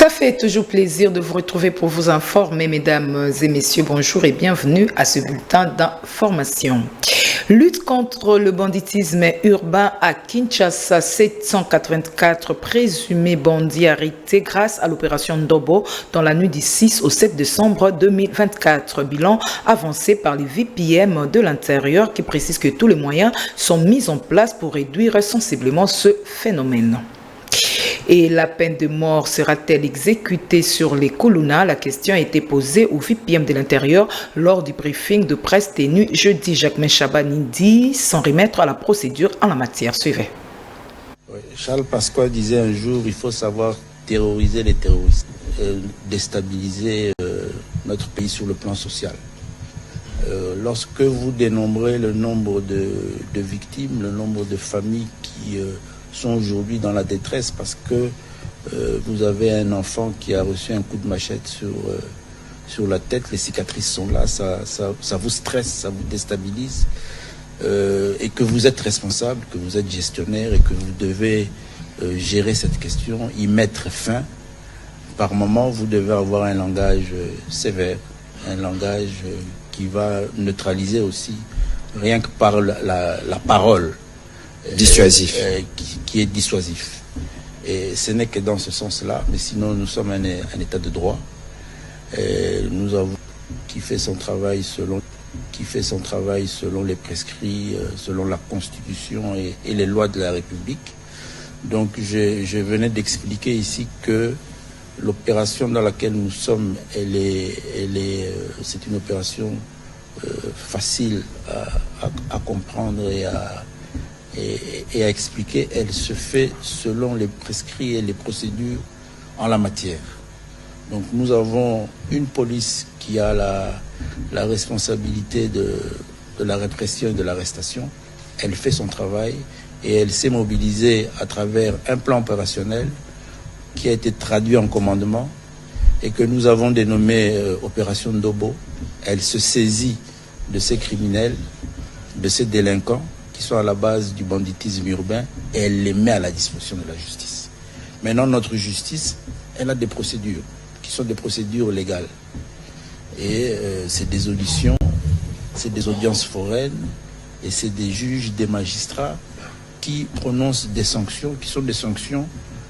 Ça fait toujours plaisir de vous retrouver pour vous informer, mesdames et messieurs. Bonjour et bienvenue à ce bulletin d'information. Lutte contre le banditisme urbain à Kinshasa, 784 présumés bandits arrêtés grâce à l'opération Ndobo dans la nuit du 6 au 7 décembre 2024. Bilan avancé par les VPM de l'intérieur qui précise que tous les moyens sont mis en place pour réduire sensiblement ce phénomène. Et la peine de mort sera-t-elle exécutée sur les Koulouna? La question a été posée au VPM de l'Intérieur lors du briefing de presse tenu jeudi. Jacques Chabani dit s'en remettre à la procédure en la matière. Suivez. Charles Pasqua disait un jour il faut savoir terroriser les terroristes, déstabiliser notre pays sur le plan social. Lorsque vous dénombrez le nombre de victimes, le nombre de familles qui sont aujourd'hui dans la détresse parce que vous avez un enfant qui a reçu un coup de machette sur la tête, les cicatrices sont là, ça vous stresse, ça vous déstabilise, et que vous êtes responsable, que vous êtes gestionnaire et que vous devez gérer cette question, y mettre fin. Par moment, vous devez avoir un langage sévère, un langage qui va neutraliser aussi, rien que par la parole. Dissuasif. Qui est dissuasif. Et ce n'est que dans ce sens-là, mais sinon nous sommes un état de droit. Et nous avons qui fait son travail selon les prescrits, selon la Constitution et les lois de la République. Donc je venais d'expliquer ici que l'opération dans laquelle nous sommes, c'est une opération facile à comprendre et à expliquer. Elle se fait selon les prescrits et les procédures en la matière. Donc nous avons une police qui a la responsabilité de la répression et de l'arrestation. Elle fait son travail et elle s'est mobilisée à travers un plan opérationnel qui a été traduit en commandement et que nous avons dénommé Opération Ndobo. Elle se saisit de ces criminels, de ces délinquants qui sont à la base du banditisme urbain et elle les met à la disposition de la justice. Maintenant, notre justice, elle a des procédures qui sont des procédures légales. Et c'est des auditions, c'est des audiences foraines et c'est des juges, des magistrats qui prononcent des sanctions, qui sont des sanctions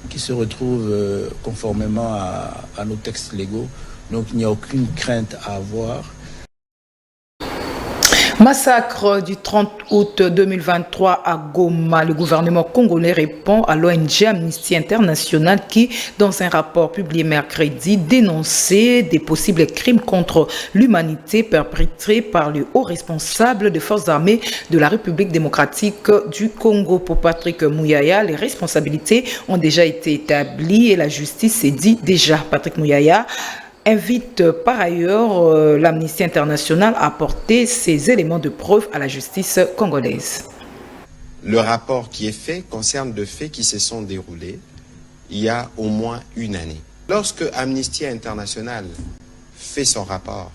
qui se retrouvent conformément à nos textes légaux. Donc il n'y a aucune crainte à avoir. Massacre du 30 août 2023 à Goma. Le gouvernement congolais répond à l'ONG Amnesty International qui, dans un rapport publié mercredi, dénonçait des possibles crimes contre l'humanité perpétrés par le haut responsable des forces armées de la République démocratique du Congo. Pour Patrick Mouyaya, les responsabilités ont déjà été établies et la justice s'est dit déjà. Patrick Mouyaya invite par ailleurs l'Amnesty International à apporter ces éléments de preuve à la justice congolaise. Le rapport qui est fait concerne de faits qui se sont déroulés il y a au moins une année. Lorsque Amnesty International fait son rapport,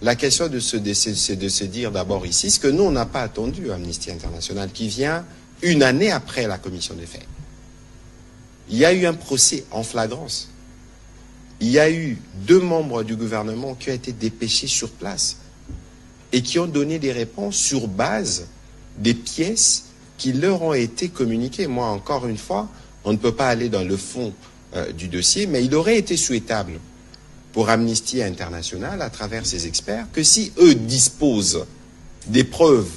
la question c'est de se dire d'abord ici, ce que nous on n'a pas attendu Amnesty International, qui vient une année après la commission des faits. Il y a eu un procès en flagrance. Il y a eu 2 membres du gouvernement qui ont été dépêchés sur place et qui ont donné des réponses sur base des pièces qui leur ont été communiquées. Moi, encore une fois, on ne peut pas aller dans le fond du dossier, mais il aurait été souhaitable pour Amnesty International, à travers ses experts, que si eux disposent des preuves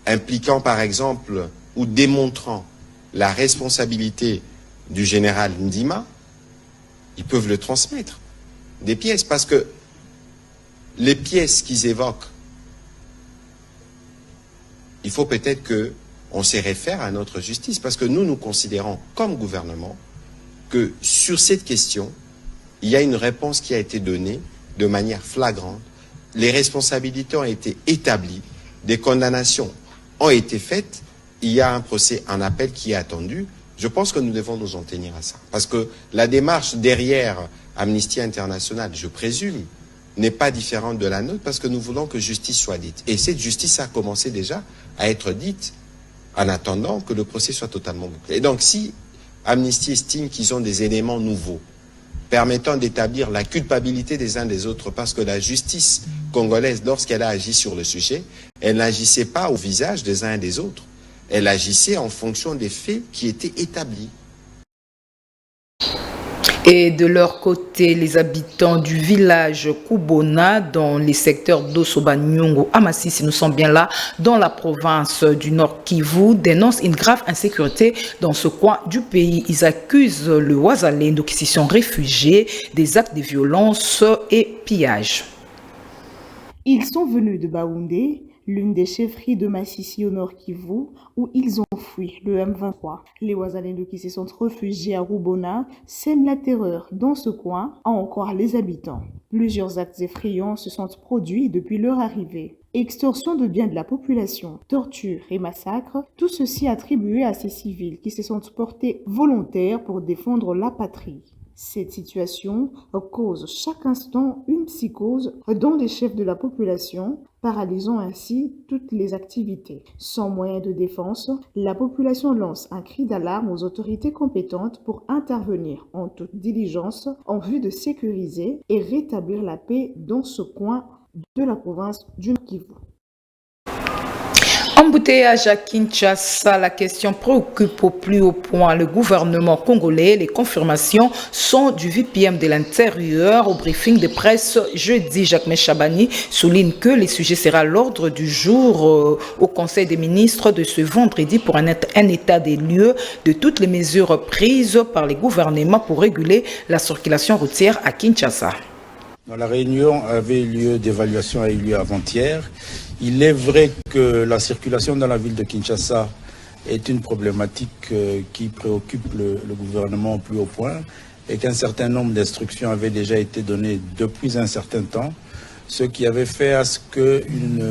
impliquant, par exemple, ou démontrant la responsabilité du général Ndima, ils peuvent le transmettre, des pièces, parce que les pièces qu'ils évoquent, il faut peut-être qu'on s'y réfère à notre justice, parce que nous considérons comme gouvernement que sur cette question, il y a une réponse qui a été donnée de manière flagrante, les responsabilités ont été établies, des condamnations ont été faites, il y a un procès en appel qui est attendu. Je pense que nous devons nous en tenir à ça. Parce que la démarche derrière Amnesty International, je présume, n'est pas différente de la nôtre parce que nous voulons que justice soit dite. Et cette justice a commencé déjà à être dite en attendant que le procès soit totalement bouclé. Et donc si Amnesty estime qu'ils ont des éléments nouveaux permettant d'établir la culpabilité des uns des autres, parce que la justice congolaise, lorsqu'elle a agi sur le sujet, elle n'agissait pas au visage des uns et des autres, elle agissait en fonction des faits qui étaient établis. Et de leur côté, les habitants du village Kubona, dans les secteurs d'Osoba, Nyongo, Amasisi, nous sommes bien là, dans la province du Nord Kivu, dénoncent une grave insécurité dans ce coin du pays. Ils accusent le Wazalendo qui s'y sont réfugiés des actes de violence et pillage. Ils sont venus de Baoundé, l'une des chefferies de Massissi au Nord Kivu, où ils ont fui le M23. Les Wazalendo qui se sont réfugiés à Rubona sèment la terreur dans ce coin, à en croire les habitants. Plusieurs actes effrayants se sont produits depuis leur arrivée. Extorsion de biens de la population, torture et massacres, tout ceci attribué à ces civils qui se sont portés volontaires pour défendre la patrie. Cette situation cause chaque instant une psychose dans les chefs de la population, paralysant ainsi toutes les activités. Sans moyen de défense, la population lance un cri d'alarme aux autorités compétentes pour intervenir en toute diligence en vue de sécuriser et rétablir la paix dans ce coin de la province du Kivu. Embouteillage à Kinshasa, la question préoccupe au plus haut point le gouvernement congolais. Les confirmations sont du VPM de l'Intérieur au briefing de presse jeudi. Jacques Chabani souligne que le sujet sera à l'ordre du jour au Conseil des ministres de ce vendredi pour un état des lieux de toutes les mesures prises par les gouvernements pour réguler la circulation routière à Kinshasa. La réunion d'évaluation a eu lieu avant-hier. Il est vrai que la circulation dans la ville de Kinshasa est une problématique qui préoccupe le gouvernement au plus haut point et qu'un certain nombre d'instructions avaient déjà été données depuis un certain temps, ce qui avait fait à ce qu'une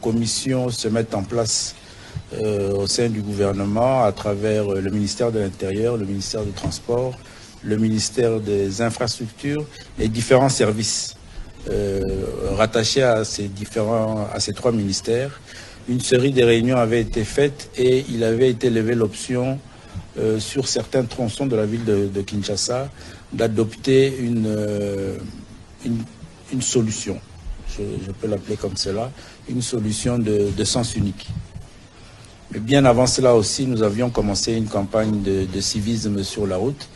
commission se mette en place au sein du gouvernement à travers le ministère de l'Intérieur, le ministère des Transports, le ministère des Infrastructures et différents services rattachés à ces trois ministères. Une série de réunions avait été faite et il avait été levé l'option sur certains tronçons de la ville de Kinshasa d'adopter une solution, je peux l'appeler comme cela, une solution de sens unique. Mais bien avant cela aussi, nous avions commencé une campagne de civisme sur la route.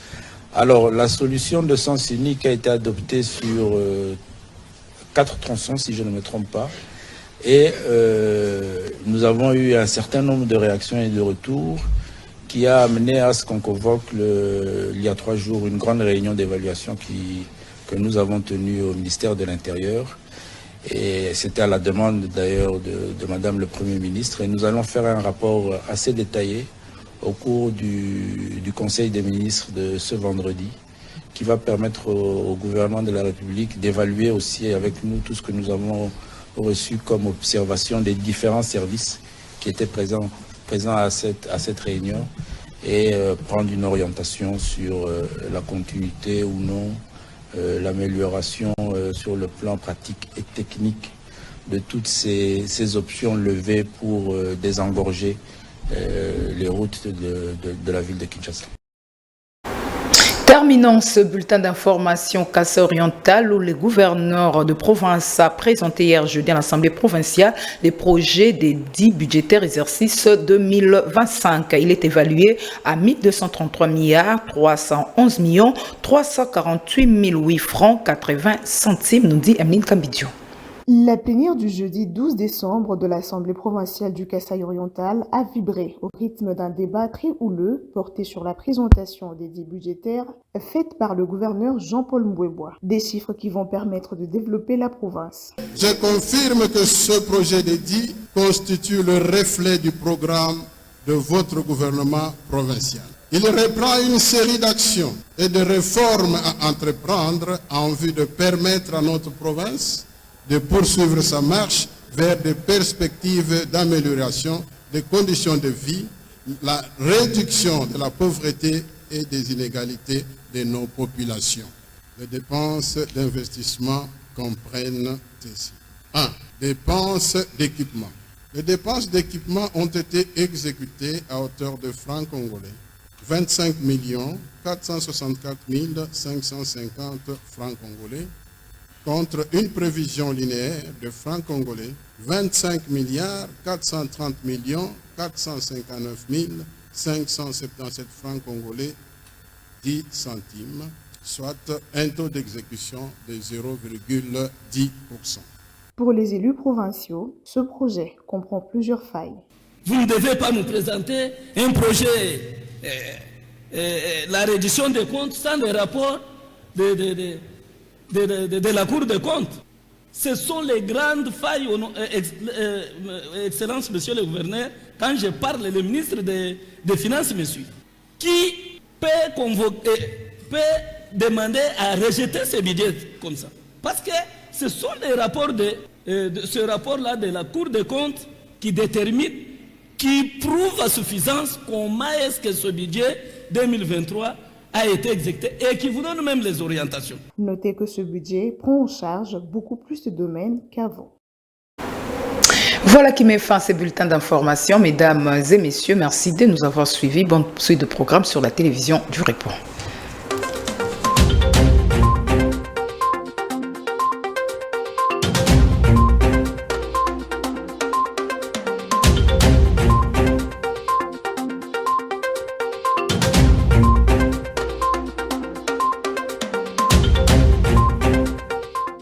Alors, la solution de sens unique a été adoptée sur 4 tronçons, si je ne me trompe pas. Et nous avons eu un certain nombre de réactions et de retours qui a amené à ce qu'on convoque il y a 3 jours une grande réunion d'évaluation que nous avons tenue au ministère de l'Intérieur. Et c'était à la demande d'ailleurs de Madame le Premier ministre. Et nous allons faire un rapport assez détaillé au cours du Conseil des ministres de ce vendredi, qui va permettre au gouvernement de la République d'évaluer aussi avec nous tout ce que nous avons reçu comme observation des différents services qui étaient présents à cette réunion et prendre une orientation sur la continuité ou non, l'amélioration sur le plan pratique et technique de toutes ces options levées pour désengorger les routes de la ville de Kinshasa. Terminons ce bulletin d'information Kassai-Oriental où le gouverneur de province a présenté hier jeudi à l'Assemblée provinciale les projets des 10 budgétaires exercices 2025. Il est évalué à 1 233 milliards 311 millions 348 008 francs 80 centimes, nous dit Emeline Kambidio. La plénière du jeudi 12 décembre de l'Assemblée provinciale du Kassai-Oriental a vibré au rythme d'un débat très houleux porté sur la présentation des 10 budgétaires faite par le gouverneur Jean-Paul Mbouébois. Des chiffres qui vont permettre de développer la province. Je confirme que ce projet des 10 constitue le reflet du programme de votre gouvernement provincial. Il reprend une série d'actions et de réformes à entreprendre en vue de permettre à notre province de poursuivre sa marche vers des perspectives d'amélioration des conditions de vie, la réduction de la pauvreté et des inégalités de nos populations. Les dépenses d'investissement comprennent ceci. 1. Dépenses d'équipement. Les dépenses d'équipement ont été exécutées à hauteur de francs congolais 25 464 550 francs congolais contre une prévision linéaire de francs congolais 25 430 459 577 francs congolais 10 centimes, soit un taux d'exécution de 0,10%. Pour les élus provinciaux, ce projet comprend plusieurs failles. Vous ne devez pas nous présenter un projet, la reddition des comptes sans le rapport de la Cour des comptes. Ce sont les grandes failles, Excellence, Monsieur le Gouverneur, quand je parle, le ministre des Finances, monsieur, qui peut demander à rejeter ce budget comme ça. Parce que ce sont les rapports ce rapport-là de la Cour des comptes qui détermine, qui prouve à suffisance comment est-ce que ce budget 2023 a été exécuté et qui vous donne même les orientations. Notez que ce budget prend en charge beaucoup plus de domaines qu'avant. Voilà qui met fin à ces bulletins d'information. Mesdames et messieurs, merci de nous avoir suivis. Bonne suite de programme sur la télévision du Répond.